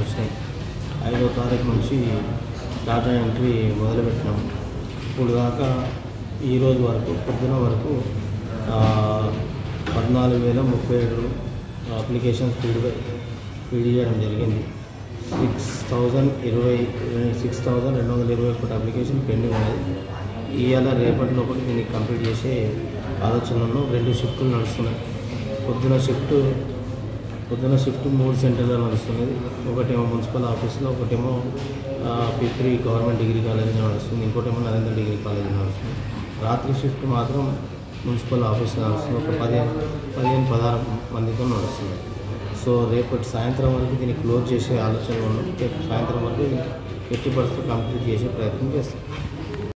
వచ్చినాయి. 5వ తారీఖు నుంచి డాటా ఎంట్రీ మొదలుపెట్టినాం. ఇప్పుడు దాకా ఈరోజు వరకు పొద్దున వరకు 14,037 అప్లికేషన్స్ ఫీడ్ చేయడం జరిగింది. 6,221 అప్లికేషన్ పెండింగ్ ఉన్నది. ఇవాళ రేపటి లోపల దీన్ని కంప్లీట్ చేసే ఆలోచనలో 2 షిఫ్టులు నడుస్తున్నాయి. పొద్దున షిఫ్ట్ 3 సెంటర్లో నడుస్తున్నది. ఒకటేమో మున్సిపల్ ఆఫీస్లో, ఒకటేమో పిప్రి గవర్నమెంట్ డిగ్రీ కాలేజీలో నడుస్తుంది, ఇంకోటేమో నరేంద్ర డిగ్రీ కాలేజీలో నడుస్తుంది. రాత్రి షిఫ్ట్ మాత్రం మున్సిపల్ ఆఫీస్లో నడుస్తుంది. ఒక 15-16 మందితో నడుస్తుంది. సో రేపటి సాయంత్రం వరకు దీన్ని క్లోజ్ చేసే ఆలోచనలో ఉన్నాం. రేపు సాయంత్రం వరకు ఎట్టి పరిస్థితుల్లో కంప్లీట్ చేసే ప్రయత్నం చేస్తాం.